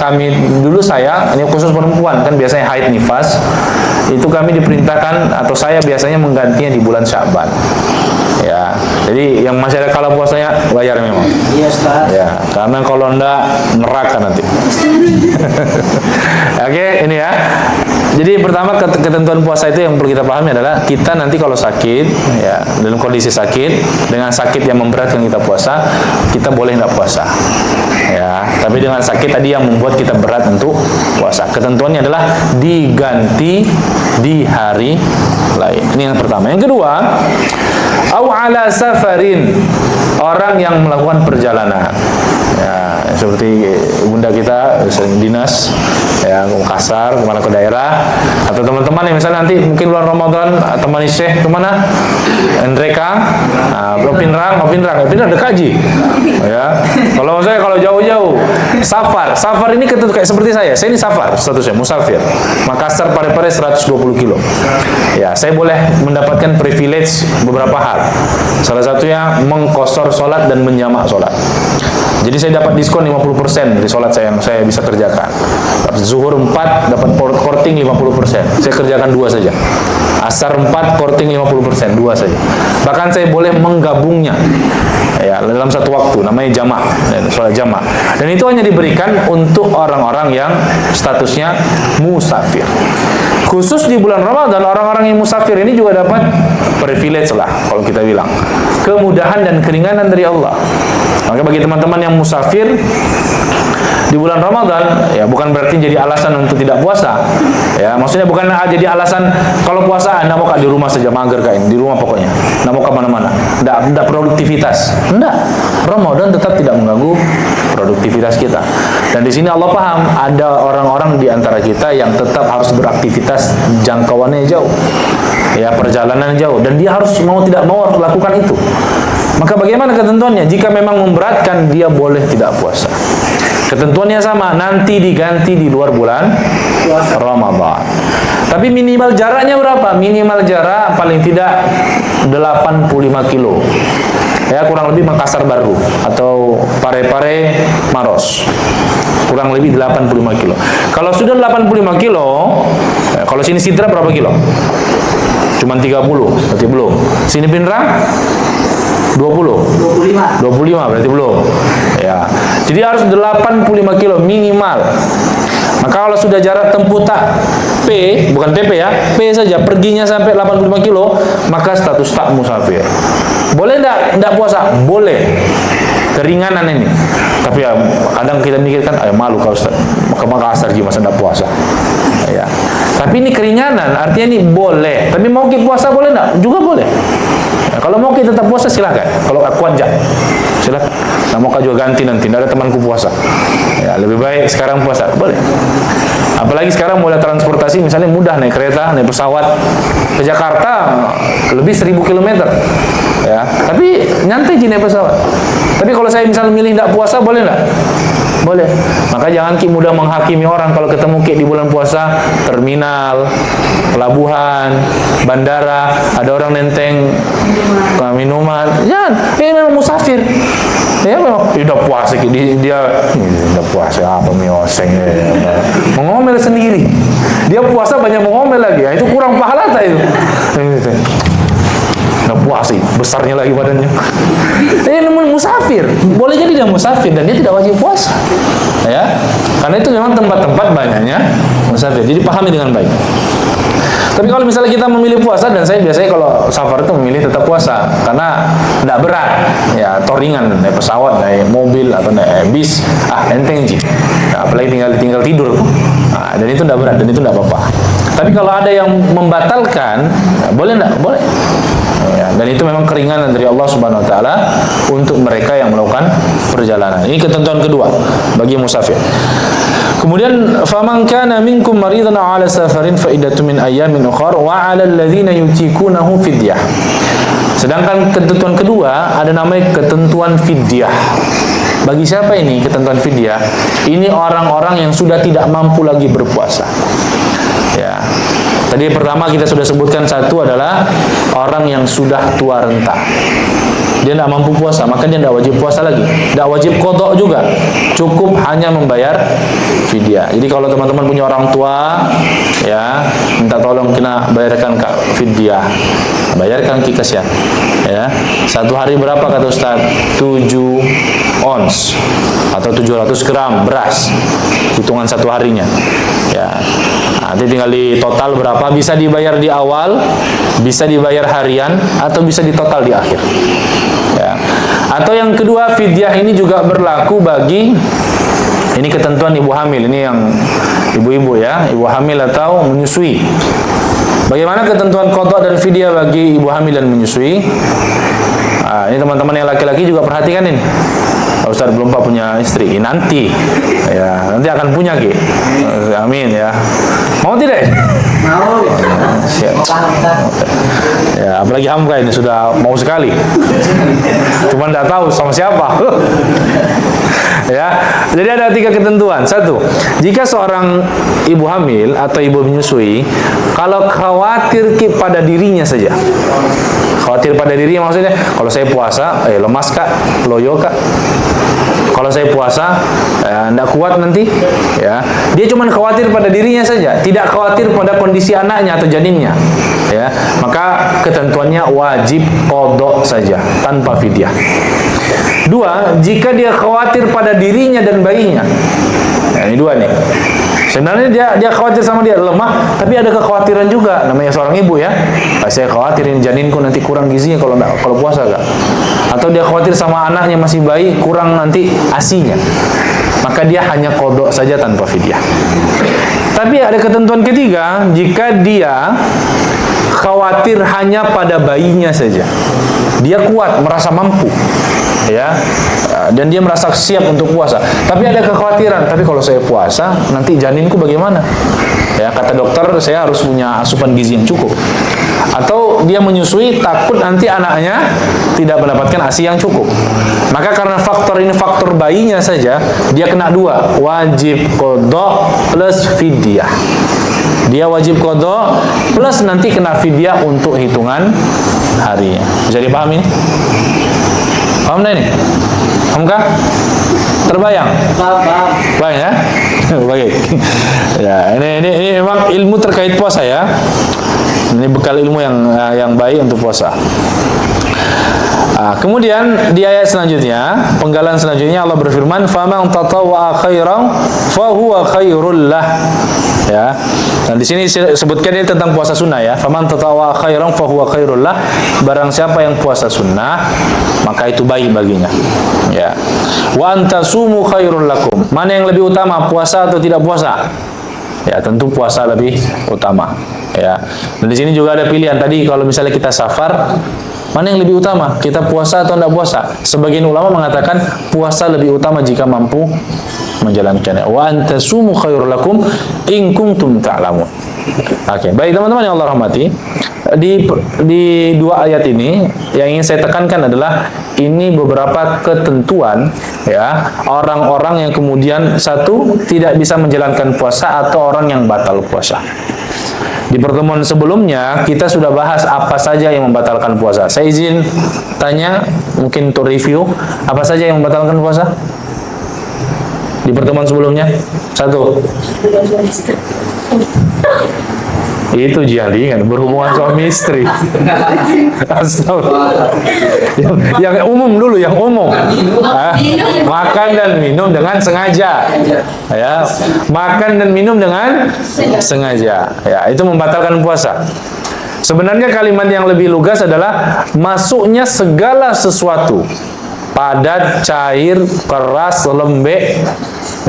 saya, ini khusus perempuan kan biasanya haid nifas, itu kami diperintahkan atau saya biasanya menggantinya di bulan Sya'ban. Ya, jadi yang masih ada kala puasanya bayar memang. Iya, Ustaz. Ya, karena kalau enggak neraka nanti. Oke, ini ya. Jadi pertama ketentuan puasa itu yang perlu kita pahami adalah kita nanti kalau sakit, ya dalam kondisi sakit dengan sakit yang memberatkan kita puasa, kita boleh nggak puasa. Ya, tapi dengan sakit tadi yang membuat kita berat untuk puasa. Ketentuannya adalah diganti di hari lain. Ini yang pertama. Yang kedua, au ala safarin, orang yang melakukan perjalanan. Ya, seperti bunda kita dinas ya Makassar, kemana ke daerah, atau teman-teman yang misalnya nanti mungkin bulan Ramadan temani Syekh kemana, Endreka, Pinrang dekat Haji. Ya, kalau saya kalau jauh-jauh, safar ini kayak seperti saya ini safar, statusnya musafir. Makassar Parepare 120 kilo. Ya, saya boleh mendapatkan privilege beberapa hal. Salah satunya mengqashar sholat dan menjamak sholat. Jadi saya dapat diskon 50% dari sholat saya yang saya bisa kerjakan. Zuhur 4 dapat korting 50%. Saya kerjakan 2 saja. Asar 4 korting 50%, 2 saja. Bahkan saya boleh menggabungnya. Ya, dalam satu waktu, namanya jamak, sholat jamak. Dan itu hanya diberikan untuk orang-orang yang statusnya musafir. Khusus di bulan Ramadan, orang-orang yang musafir ini juga dapat privilege lah, kalau kita bilang. Kemudahan dan keringanan dari Allah. Maka bagi teman-teman yang musafir di bulan Ramadan, ya bukan berarti jadi alasan untuk tidak puasa. Ya, maksudnya bukan jadi alasan kalau puasa Anda mau di rumah saja, mager kain, di rumah pokoknya. Anda mau ke mana-mana. Enggak produktivitas. Enggak. Ramadan tetap tidak mengganggu produktivitas kita. Dan di sini Allah paham ada orang-orang di antara kita yang tetap harus beraktivitas jangkauannya jauh. ya perjalanan jauh, dan dia harus mau tidak mau harus lakukan itu. Maka bagaimana ketentuannya? Jika memang memberatkan, dia boleh tidak puasa. Ketentuannya sama, nanti diganti di luar bulan Ramadan. Tapi minimal jaraknya berapa? Minimal jarak paling tidak 85 kilo. Ya, kurang lebih Makassar Baru atau Parepare Maros. Kurang lebih 85 kilo. Kalau sudah 85 kilo, kalau sini Sidra berapa kilo? Cuman 30, berarti belum. Sini Pinrang 25 berarti belum. Ya. Jadi harus 85 kilo minimal. Maka kalau sudah jarak tempuh tak P, bukan TP ya, P saja perginya sampai 85 kilo, maka status tak musafir. Boleh enggak puasa? Boleh. Keringanan ini. Tapi ya kadang kita mikirkan, malu kalau ke Makassar masa enggak puasa. Ya. Tapi ini keringanan, artinya ini boleh. Tapi mau kita puasa boleh enggak? Juga boleh. Ya, kalau mau kita tetap puasa silakan. Kalau kuat silakan. Nah, mau juga ganti nanti, tidak ada temanku puasa. Ya, lebih baik sekarang puasa, boleh. Apalagi sekarang mulai transportasi, misalnya mudah naik kereta, naik pesawat ke Jakarta lebih 1000 km. Ya, tapi nyantai naik pesawat. Tapi kalau saya misalnya milih tidak puasa, boleh enggak? Boleh. Maka jangan mudah menghakimi orang kalau ketemu di bulan puasa, terminal, pelabuhan, bandara, ada orang nenteng minuman. Jangan, ini memang musafir. Ya memang tidak puasa, dia tidak puasa apa mioseng, mengomel sendiri. Dia puasa banyak mengomel lagi, ya, itu kurang pahala tak itu. Tidak puasa, besarnya lagi badannya. Ini namanya musafir. Boleh jadi dia musafir dan dia tidak wajib puasa. Ya, karena itu memang tempat-tempat banyaknya musafir. Jadi pahami dengan baik. Tapi kalau misalnya kita memilih puasa, dan saya biasanya kalau safar itu memilih tetap puasa karena tidak berat, ya ringan, naik pesawat, naik mobil atau naik bis, enteng sih. Nah, apalagi tinggal tidur, dan itu tidak berat dan itu tidak apa-apa. Tapi kalau ada yang membatalkan, boleh tidak? Boleh. Ya, dan itu memang keringanan dari Allah Subhanahu Wa Taala untuk mereka yang melakukan perjalanan. Ini ketentuan kedua bagi musafir. Kemudian faman kana minkum maridan aw ala safarin fa iddatun min ayyamin ukhra wa 'alal ladzina yutikunahu fidyah. Sedangkan ketentuan kedua ada namanya ketentuan fidyah. Bagi siapa ini ketentuan fidyah? Ini orang-orang yang sudah tidak mampu lagi berpuasa. Ya. Tadi pertama kita sudah sebutkan, satu adalah orang yang sudah tua renta. Dia tidak mampu puasa, maka dia tidak wajib puasa lagi. Tidak wajib qadha juga. Cukup hanya membayar fidyah. Jadi kalau teman-teman punya orang tua, ya, minta tolong kena bayarkan fidyah. Bayarkan kasihan. Ya. Satu hari berapa kata Ustaz? 7 ons atau 700 gram beras. Hitungan satu harinya. Ya. Nanti tinggal di total berapa, bisa dibayar di awal, bisa dibayar harian, atau bisa di total di akhir. Ya. Atau yang kedua, fidyah ini juga berlaku bagi, ini ketentuan ibu hamil, ini yang ibu-ibu ya, ibu hamil atau menyusui. Bagaimana ketentuan qadha dan fidyah bagi ibu hamil dan menyusui? Ini teman-teman yang laki-laki juga perhatikan ini. Ustaz belum punya istri, nanti ya, nanti akan punya Ki. Amin ya. Mau tidak? Mau. Siap. Ya, apalagi Hamka ini sudah mau sekali. Cuma tidak tahu sama siapa. Ya, jadi ada 3 ketentuan. Satu, jika seorang ibu hamil atau ibu menyusui, kalau khawatir pada dirinya saja, khawatir pada dirinya maksudnya, kalau saya puasa, lemas kak, loyo kak. Kalau saya puasa, tidak kuat nanti, ya. Dia cuma khawatir pada dirinya saja, tidak khawatir pada kondisi anaknya atau janinnya, ya. Maka ketentuannya wajib qadha saja, tanpa fidyah. 2, jika dia khawatir pada dirinya dan bayinya, ini 2 nih. Sebenarnya dia khawatir sama dia lemah, tapi ada kekhawatiran juga, namanya seorang ibu ya. Saya khawatirin janinku nanti kurang gizinya kalau puasa gak? Atau dia khawatir sama anaknya masih bayi kurang nanti asinya. Maka dia hanya qadha saja tanpa fidyah. Tapi ada ketentuan ketiga, jika dia khawatir hanya pada bayinya saja. Dia kuat, merasa mampu. Ya, dan dia merasa siap untuk puasa. Tapi ada kekhawatiran, tapi kalau saya puasa nanti janinku bagaimana? Ya, kata dokter saya harus punya asupan gizi yang cukup. Atau dia menyusui, takut nanti anaknya tidak mendapatkan ASI yang cukup. Maka karena faktor ini faktor bayinya saja, dia kena dua, wajib qadha plus fidyah. Dia wajib qadha plus nanti kena fidyah untuk hitungan harinya. Bisa dipahami ini? Paham dah ini? Pahamkah? Terbayang? Paham. Baik ya? Baik. Ya, ini memang ilmu terkait puasa ya. Ini bekal ilmu yang baik untuk puasa. Kemudian di ayat selanjutnya, penggalan selanjutnya Allah berfirman, "Faman tatawwa'a khairan fahuwa khairul lah." Ya. Dan di sini sebutkan ini tentang puasa sunnah ya. "Faman tatawwa'a khairan fahuwa khairul lah." Barang siapa yang puasa sunnah, maka itu baik baginya. Ya. "Wa antasumu khairul lakum." Mana yang lebih utama, puasa atau tidak puasa? Ya, tentu puasa lebih utama. Ya. Dan di sini juga ada pilihan tadi kalau misalnya kita safar, mana yang lebih utama? Kita puasa atau tidak puasa? Sebagian ulama mengatakan puasa lebih utama jika mampu menjalankannya. Wa antasumu khairul lakum in kuntum ta'lamun. Oke, baik teman-teman yang Allah rahmati. Di dua ayat ini yang ingin saya tekankan adalah ini beberapa ketentuan ya orang-orang yang kemudian satu tidak bisa menjalankan puasa atau orang yang batal puasa. Di pertemuan sebelumnya kita sudah bahas apa saja yang membatalkan puasa. Saya izin tanya, mungkin untuk review, apa saja yang membatalkan puasa? Di pertemuan sebelumnya? Satu. Itu jaringan berhubungan suami istri. Astagfirullah. Yang umum dulu, yang umum. Makan dan minum dengan sengaja. Ya, makan dan minum dengan sengaja. Ya, itu membatalkan puasa. Sebenarnya kalimat yang lebih lugas adalah masuknya segala sesuatu padat, cair, keras, lembek,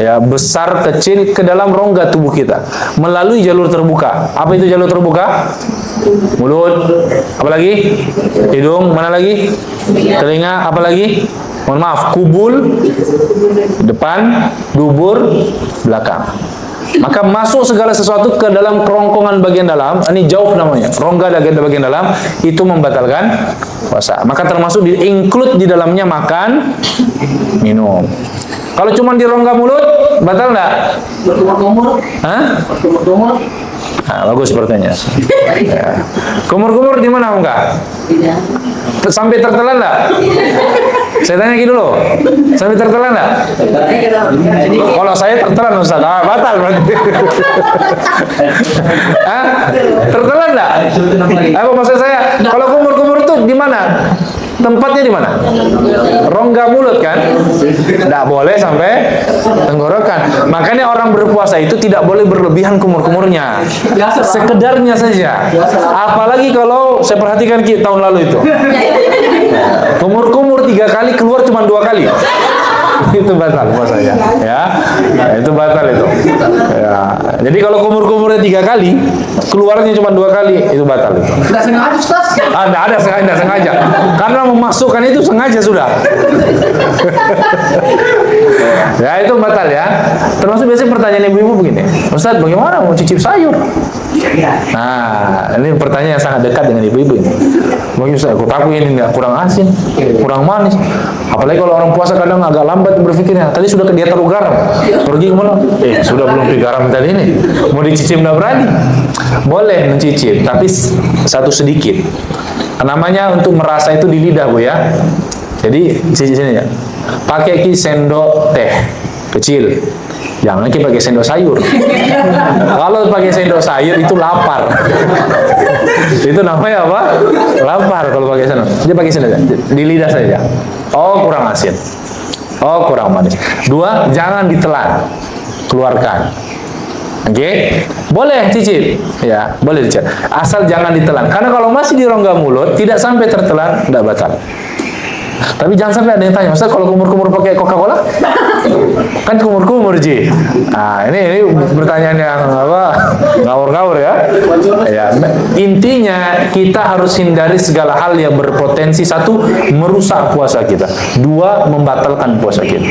ya, besar, kecil ke dalam rongga tubuh kita melalui jalur terbuka. Apa itu jalur terbuka? Mulut, apa lagi? Hidung, mana lagi? Telinga, apa lagi? Mohon maaf, kubul, depan, dubur, belakang. Maka masuk segala sesuatu ke dalam kerongkongan bagian dalam, ini jauh namanya, rongga bagian dalam, itu membatalkan puasa. Maka termasuk di-include di dalamnya makan, minum. Kalau cuma di rongga mulut, batal enggak? Kumur-kumur. Hah? Kumur-kumur. Nah, bagus pertanyaannya. Ya. Kumur-kumur di mana enggak? Tidak. Sampai tertelan enggak? Saya tanya lagi dulu. Sampai tertelan enggak? Kalau saya tertelan Ustaz, batal berarti. Hah? Tertelan enggak? Apa maksud saya? Kalau kumur-kumur itu di mana? Tempatnya di mana? Rongga mulut kan? Tidak boleh sampai tenggorokan. Makanya orang berpuasa itu tidak boleh berlebihan kumur-kumurnya. Sekedarnya saja. Apalagi kalau saya perhatikan tahun lalu itu. Kumur-kumur 3 kali, keluar cuma 2 kali. Itu batal puasanya. Ya. Nah, itu batal itu. Ya. Jadi kalau kumur-kumurnya 3 kali, keluarnya cuma 2 kali, itu batal itu. Tidak sengaja, Ustaz. Tidak ada sengaja. Karena memasukkan itu sengaja sudah. Ya, itu batal ya. Termasuk biasanya pertanyaan ibu-ibu begini, Ustaz, bagaimana mau cicip sayur? Nah, ini pertanyaan yang sangat dekat dengan ibu-ibu ini. Bagaimana Ustaz, aku takut ini kurang asin, kurang manis. Apalagi kalau orang puasa kadang agak lambat berpikirnya. Tadi sudah dia taruh garam, pergi kemana? Sudah belum di garam tadi ini. Mau dicicip nggak berani. Boleh mencicip, tapi satu sedikit. Namanya untuk merasa itu di lidah, Bu ya. Jadi sini ya. Pakai sendok teh kecil. Jangan pakai sendok sayur. Kalau pakai sendok sayur itu lapar. Itu namanya apa? Lapar kalau pakai sendok. Dia pakai sendok di lidah saja. Oh, kurang asin. Oh, kurang manis. 2, jangan ditelan. Keluarkan. Oke, boleh cicip, ya, boleh cicip. Asal jangan ditelan. Karena kalau masih di rongga mulut, tidak sampai tertelan, tidak batal. Tapi jangan sampai ada yang tanya, Ustaz, kalau kumur-kumur pakai Coca-Cola? Kan kumur-kumur, Ji. Nah, ini pertanyaan yang apa? Ngawur-ngawur ya. Ya, intinya kita harus hindari segala hal yang berpotensi, 1, merusak puasa kita, 2, membatalkan puasa kita.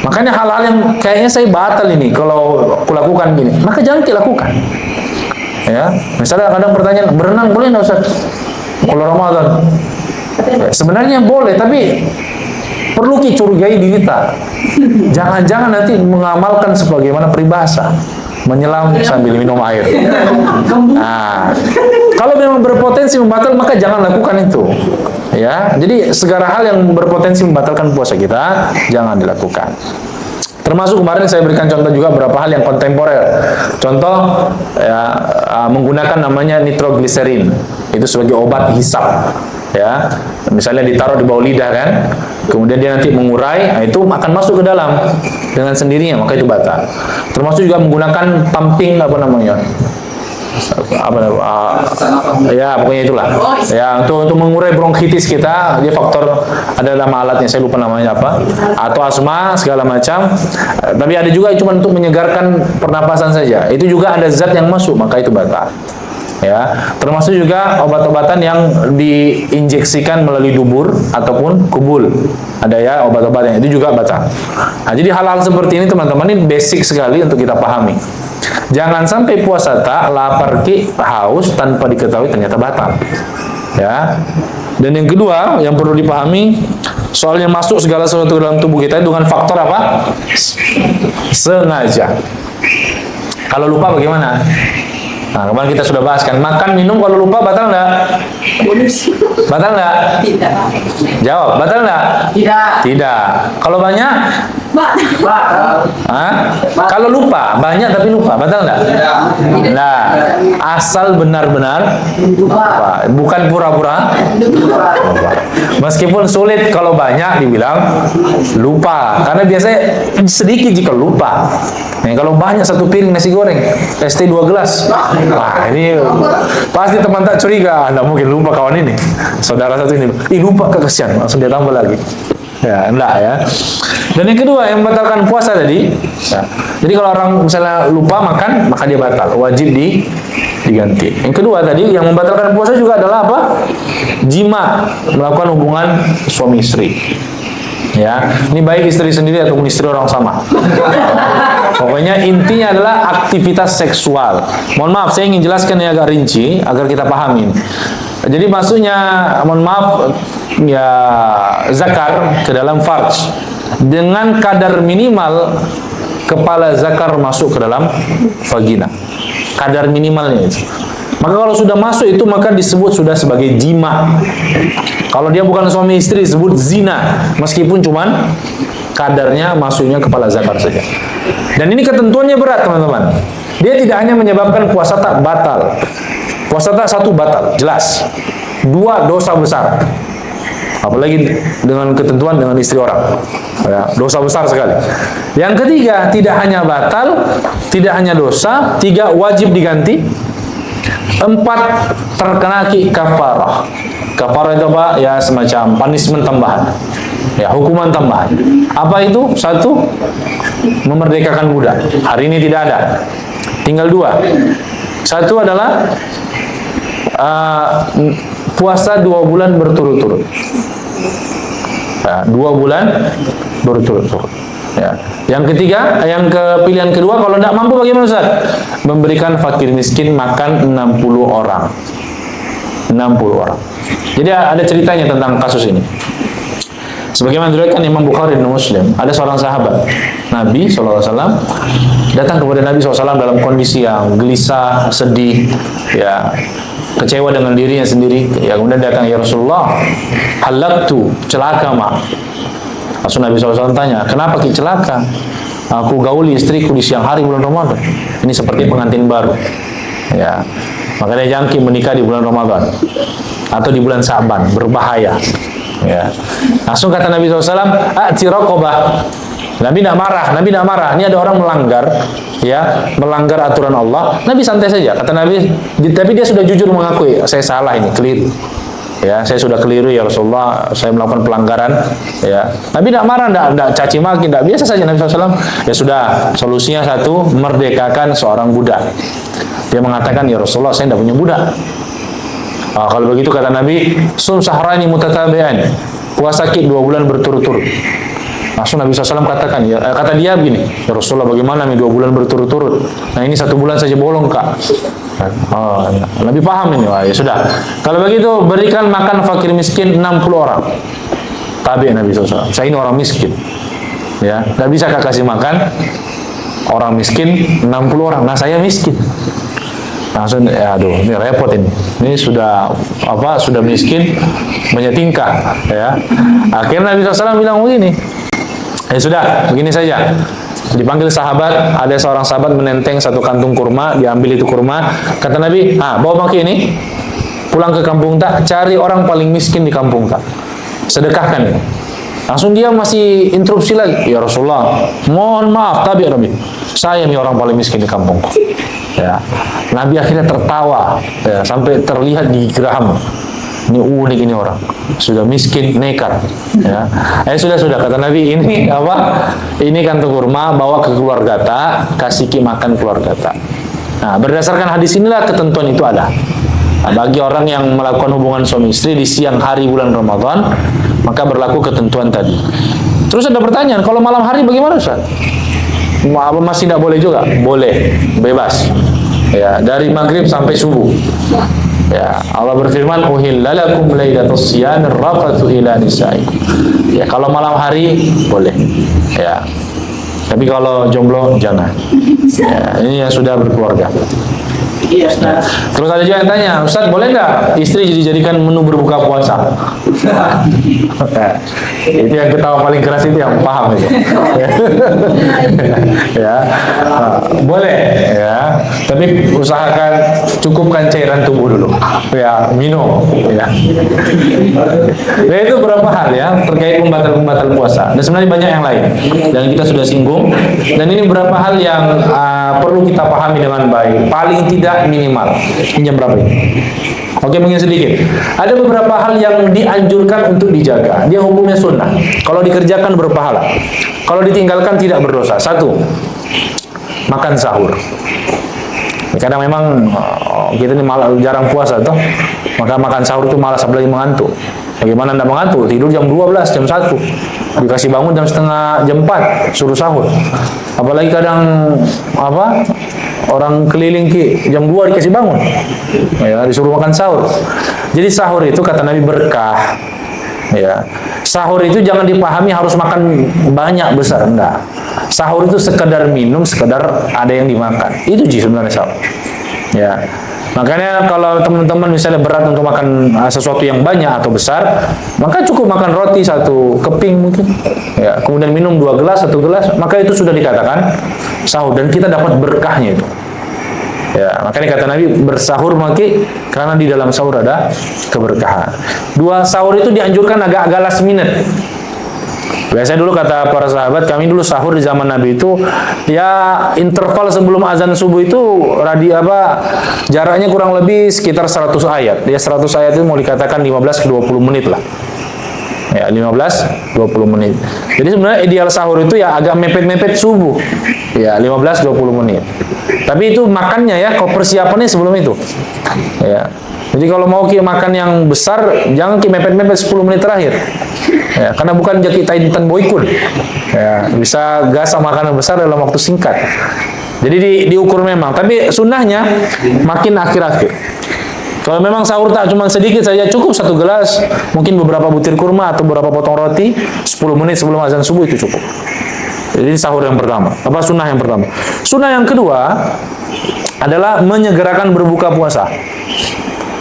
Makanya hal-hal yang kayaknya saya batal ini kalau kulakukan gini, maka jangan dilakukan. Ya, misalnya kadang pertanyaan, berenang boleh nggak Ustaz? kalau Ramadan. Sebenarnya boleh, tapi perlu dicurigai diri kita. Jangan-jangan nanti mengamalkan sebagaimana peribahasa, menyelam sambil minum air. Nah, kalau memang berpotensi membatal, maka jangan lakukan itu. Ya, jadi segala hal yang berpotensi membatalkan puasa kita jangan dilakukan. Termasuk kemarin saya berikan contoh juga beberapa hal yang kontemporer. Contoh ya, menggunakan namanya nitrogliserin itu sebagai obat hisap. Ya, misalnya ditaruh di bawah lidah kan, kemudian dia nanti mengurai, nah itu akan masuk ke dalam dengan sendirinya, maka itu batal. Termasuk juga menggunakan pumping ya pokoknya itulah ya, untuk mengurai bronkitis kita, dia faktor ada nama alatnya, saya lupa namanya apa, atau asma segala macam. Tapi ada juga cuma untuk menyegarkan pernapasan saja, itu juga ada zat yang masuk, maka itu batal. Ya, termasuk juga obat-obatan yang diinjeksikan melalui dubur ataupun kubul. Ada ya obat-obatan itu juga batal. Nah, jadi hal-hal seperti ini teman-teman, ini basic sekali untuk kita pahami. Jangan sampai puasa tak lapar haus tanpa diketahui ternyata batal. Ya. Dan yang kedua yang perlu dipahami, soalnya masuk segala sesuatu dalam tubuh kita dengan faktor apa? Sengaja. Kalau lupa bagaimana? Nah, kemarin kita sudah bahas kan, makan minum kalau lupa batal enggak? Batal enggak? Tidak. Jawab, batal enggak? Tidak. Tidak. Kalau banyak? Batal. Hah? Kalau lupa, banyak tapi lupa, batal enggak? Tidak. Nah, asal benar-benar lupa, bukan pura-pura lupa. Meskipun sulit kalau banyak dibilang lupa, karena biasanya sedikit jika lupa. Nah, kalau banyak satu piring nasi goreng, ST 2 gelas, wah ini pasti teman tak curiga, nggak mungkin lupa kawan ini, saudara satu ini, lupa kekesian, langsung dia tambah lagi. Ya, enggak ya. Dan yang kedua yang membatalkan puasa tadi, ya, jadi kalau orang misalnya lupa makan, maka dia batal, wajib diganti. Yang kedua tadi yang membatalkan puasa juga adalah apa? Jima, melakukan hubungan suami istri. Ya, ini baik istri sendiri ataupun istri orang sama. Pokoknya intinya adalah aktivitas seksual. Mohon maaf, saya ingin jelaskan ini agak rinci agar kita pahami. Jadi maksudnya, mohon maaf, ya zakar ke dalam farj dengan kadar minimal kepala zakar masuk ke dalam vagina. Kadar minimalnya itu. Maka kalau sudah masuk itu maka disebut sudah sebagai jima. Kalau dia bukan suami istri disebut zina, meskipun cuman kadarnya masuknya kepala zakar saja. Dan ini ketentuannya berat teman-teman. Dia tidak hanya menyebabkan puasa tak batal. Puasa tak satu batal, jelas. Dua, dosa besar. Apalagi dengan ketentuan dengan istri orang. Ya, dosa besar sekali. Yang ketiga, tidak hanya batal, tidak hanya dosa, tiga, wajib diganti. Empat, terkena kafarah. Kafarah itu apa? Ya semacam punishment tambahan. Ya, hukuman tambahan. Apa itu? Satu, memerdekakan budak. Hari ini tidak ada. Tinggal dua. Satu adalah puasa 2 bulan berturut-turut. Ya, 2 bulan berturut-turut. Ya. Yang ketiga, pilihan kedua, kalau tidak mampu bagaimana Ustaz? Memberikan fakir miskin makan 60 orang. 60 orang. Jadi ada ceritanya tentang kasus ini. Sebagaimana diriwayatkan Imam Bukhari dan Muslim, ada seorang sahabat Nabi SAW datang kepada Nabi SAW dalam kondisi yang gelisah, sedih, ya, kecewa dengan dirinya sendiri. Ya, kemudian datang, ya Rasulullah, halaktu, celaka mak. Langsung Nabi SAW tanya, kenapa ki celaka? Aku gauli istriku di siang hari bulan Ramadan. Ini seperti pengantin baru. Ya, makanya jangki menikah di bulan Ramadan atau di bulan Sa'ban, berbahaya. Ya. Langsung kata Nabi SAW, a'ti raqabah. Nabi tidak marah, Nabi tidak marah. Ini ada orang melanggar, ya, melanggar aturan Allah. Nabi santai saja. Kata Nabi, tapi dia sudah jujur mengakui, saya salah ini, keliru. Ya, saya sudah keliru ya Rasulullah, saya melakukan pelanggaran. Ya, Nabi tidak marah, tidak caci maki, tidak, biasa saja Nabi SAW. Ya sudah, solusinya satu, merdekakan seorang budak. Dia mengatakan, ya Rasulullah, saya tidak punya budak. Kalau begitu kata Nabi, sum sahrani mutatabi'an, puasa 2 bulan berturut-turut. Langsung Nabi SAW katakan, ya, kata dia begini, ya Rasulullah, bagaimana nih 2 bulan berturut-turut? Nah ini 1 bulan saja bolong kak. Oh, ya. Lebih paham ini. Wah, ya sudah. Kalau begitu berikan makan fakir miskin 60 orang. Tabi Nabi SAW. Saya ini orang miskin. Ya, tidak bisa kasih makan orang miskin 60 orang. Nah, saya miskin. Langsung, ya aduh, ini repot ini. Ini sudah sudah miskin, banyak tingkah, ya. Akhirnya Nabi SAW bilang begini. Ya sudah, begini saja. Dipanggil sahabat, ada seorang sahabat menenteng satu kantung kurma, diambil itu kurma. Kata Nabi, bawa maki ini, pulang ke kampung tak, cari orang paling miskin di kampung tak, sedekahkan ini. Langsung dia masih interupsi lagi, ya Rasulullah, mohon maaf, tapi Nabi, saya nih orang paling miskin di kampungku. Ya, Nabi akhirnya tertawa, ya, sampai terlihat di geraham. Ini unik ini orang, sudah miskin, nekat. Ya, sudah kata Nabi, ini apa? Ini kantung kurma, bawa ke keluarga tak, kasih makan keluarga tak. Nah, berdasarkan hadis inilah ketentuan itu ada. Nah, bagi orang yang melakukan hubungan suami istri di siang hari bulan Ramadan, maka berlaku ketentuan tadi. Terus ada pertanyaan, kalau malam hari bagaimana Ustaz? Masih tidak boleh juga? Boleh, bebas. Ya, dari maghrib sampai subuh. Ya, Allah berfirman, "Uhilla lakum lailatus siyam rafathu ila nisaikum." Ya, kalau malam hari boleh. Ya. Tapi kalau jomblo jangan. Ya, ini yang sudah berkeluarga. Iya, Ustaz. Terus ada juga yang tanya, Ustaz boleh nggak istri dijadikan menu berbuka puasa? Itu yang ketawa paling keras itu yang paham itu. Ya, boleh ya. Tapi usahakan cukupkan cairan tubuh dulu. Ya, minum. Ya. Nah, itu beberapa hal ya terkait pembatal puasa. Dan sebenarnya banyak yang lain. Dan kita sudah singgung. Dan ini beberapa hal yang perlu kita pahami dengan baik. Paling tidak minimal. Ini jam berapa ini? Oke, mungkin sedikit. Ada beberapa hal yang dianjurkan untuk dijaga. Dia hukumnya sunnah. Kalau dikerjakan berpahala. Kalau ditinggalkan tidak berdosa. Satu, makan sahur. Kadang memang kita ini malah jarang puasa toh. Maka makan sahur itu malas, apalagi mengantuk. Bagaimana Anda mengantuk? Tidur jam 12, jam 1. Dikasih bangun jam 4, suruh sahur. Apalagi kadang orang keliling jam 2 dikasih bangun. Ya, disuruh makan sahur. Jadi sahur itu kata Nabi berkah. Ya. Sahur itu jangan dipahami harus makan banyak besar, enggak. Sahur itu sekedar minum, sekedar ada yang dimakan. Itu sebenarnya sahur. Ya. Makanya kalau teman-teman misalnya berat untuk makan sesuatu yang banyak atau besar, maka cukup makan roti 1 keping mungkin. Ya, kemudian minum 2 gelas, 1 gelas, maka itu sudah dikatakan sahur dan kita dapat berkahnya itu. Ya, makanya kata Nabi bersahur maki karena di dalam sahur ada keberkahan. 2, sahur itu dianjurkan agak-agak last minute. Biasanya dulu kata para sahabat, kami dulu sahur di zaman Nabi itu ya interval sebelum azan subuh itu jaraknya kurang lebih sekitar 100 ayat. Ya 100 ayat itu mau dikatakan 15-20 menit lah. Ya 15-20 menit. Jadi sebenarnya ideal sahur itu ya agak mepet-mepet subuh. Ya 15-20 menit. Tapi itu makannya ya, kau persiapannya sebelum itu. Ya. Jadi kalau mau makan yang besar, jangan mepet-mepet 10 menit terakhir. Ya, karena bukan jaki taitan boykun. Ya, bisa gas sama makanan besar dalam waktu singkat. Jadi diukur memang. Tapi sunnahnya makin akhir-akhir. Kalau memang sahur tak cuma sedikit saja, cukup 1 gelas, mungkin beberapa butir kurma atau beberapa potong roti, 10 menit sebelum azan subuh itu cukup. Jadi sahur yang pertama. Sunnah yang pertama. Sunnah yang kedua adalah menyegerakan berbuka puasa.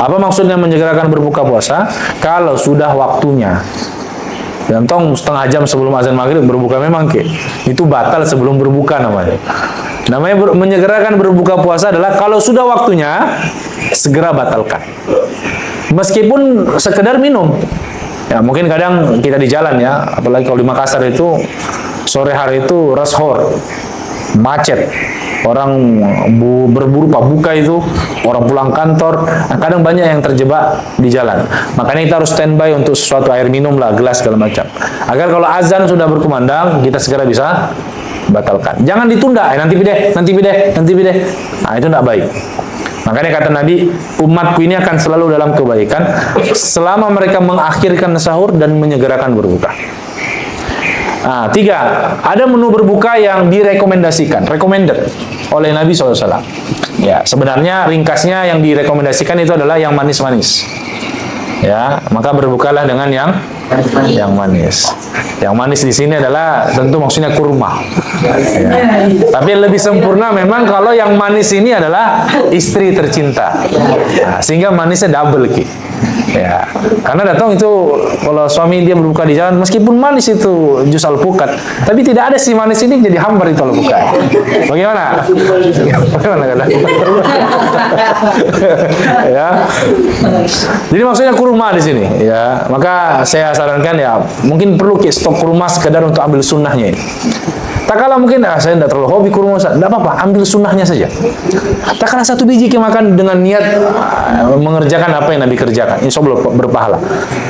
Apa maksudnya menyegerakan berbuka puasa? Kalau sudah waktunya. Dan setengah jam sebelum azan maghrib berbuka memang itu batal sebelum berbuka namanya. Namanya menyegerakan berbuka puasa adalah kalau sudah waktunya segera batalkan. Meskipun sekedar minum. Ya, mungkin kadang kita di jalan ya, apalagi kalau di Makassar itu sore hari itu rashor, macet. Orang berburu buka itu, orang pulang kantor, kadang banyak yang terjebak di jalan. Makanya kita harus standby untuk sesuatu air minum lah, gelas segala macam. Agar kalau azan sudah berkumandang, kita segera bisa batalkan. Jangan ditunda, nanti bideh. Nah, itu tidak baik. Makanya kata Nabi, umatku ini akan selalu dalam kebaikan selama mereka mengakhirkan sahur dan menyegerakan berbuka. 3. Ada menu berbuka yang direkomendasikan, recommended oleh Nabi SAW. Ya, sebenarnya ringkasnya yang direkomendasikan itu adalah yang manis-manis. Ya, maka berbukalah dengan yang manis. Yang manis di sini adalah tentu maksudnya kurma. Ya. Tapi yang lebih sempurna memang kalau yang manis ini adalah istri tercinta. Nah, sehingga manisnya double ki. Ya, karena datang itu kalau suami dia berbuka di jalan, meskipun manis itu jus alpukat, tapi tidak ada si manis ini jadi hambar itu alpukat. Bagaimana? Bagaimana kata? Ya. Jadi maksudnya kurma di sini, ya. Maka saya sarankan ya, mungkin perlu stok kurma sekedar untuk ambil sunnahnya. Tak kalah mungkin saya tidak terlalu hobi kurma, tidak apa-apa, ambil sunnahnya saja. Tak kalah 1 biji kita makan dengan niat mengerjakan apa yang Nabi kerjakan, insya Allah berpahala.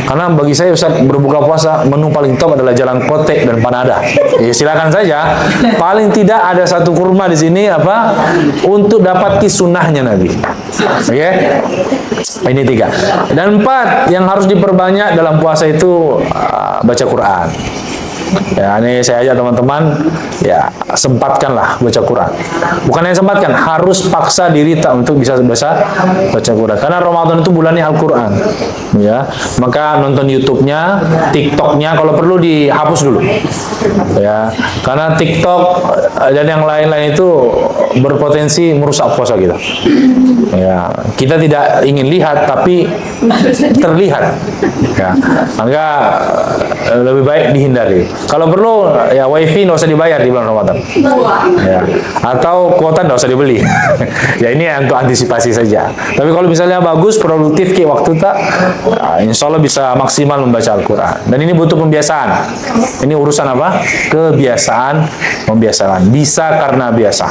Karena bagi saya Ustaz, berbuka puasa menu paling top adalah jalan kotek dan panada. Ya, silakan saja. Paling tidak ada 1 kurma di sini apa untuk dapati sunnahnya Nabi. Oke? Ini 3. Dan 4 yang harus diperbanyak dalam puasa itu baca Quran. Ya, ini saya ajak teman-teman, ya sempatkanlah baca Quran. Bukan yang sempatkan, harus paksa diri tak untuk bisa baca Quran. Karena Ramadan itu bulannya Al-Quran. Ya, maka nonton YouTube-nya, TikTok-nya kalau perlu dihapus dulu. Ya, karena TikTok dan yang lain-lain itu berpotensi merusak puasa kita. Ya, kita tidak ingin lihat tapi terlihat. Ya, maka lebih baik dihindari. Kalau perlu ya wifi nggak usah dibayar di bulan Ramadan. Ya. Atau kuota nggak usah dibeli. Ya ini untuk antisipasi saja. Tapi kalau misalnya bagus, produktif kayak waktu tak, ya, insya Allah bisa maksimal membaca Al-Quran. Dan ini butuh pembiasaan. Ini urusan apa? Pembiasaan. Bisa karena biasa.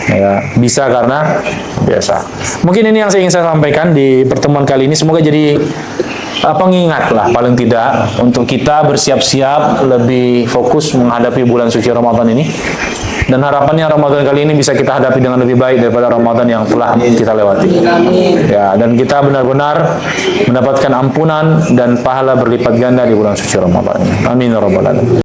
Ya, bisa karena biasa. Mungkin ini yang saya ingin saya sampaikan di pertemuan kali ini. Semoga jadi pengingat lah paling tidak untuk kita bersiap-siap lebih fokus menghadapi bulan suci Ramadan ini, dan harapannya Ramadan kali ini bisa kita hadapi dengan lebih baik daripada Ramadan yang telah kita lewati. Ya, dan kita benar-benar mendapatkan ampunan dan pahala berlipat ganda di bulan suci Ramadan. Amin ya rabbal alamin.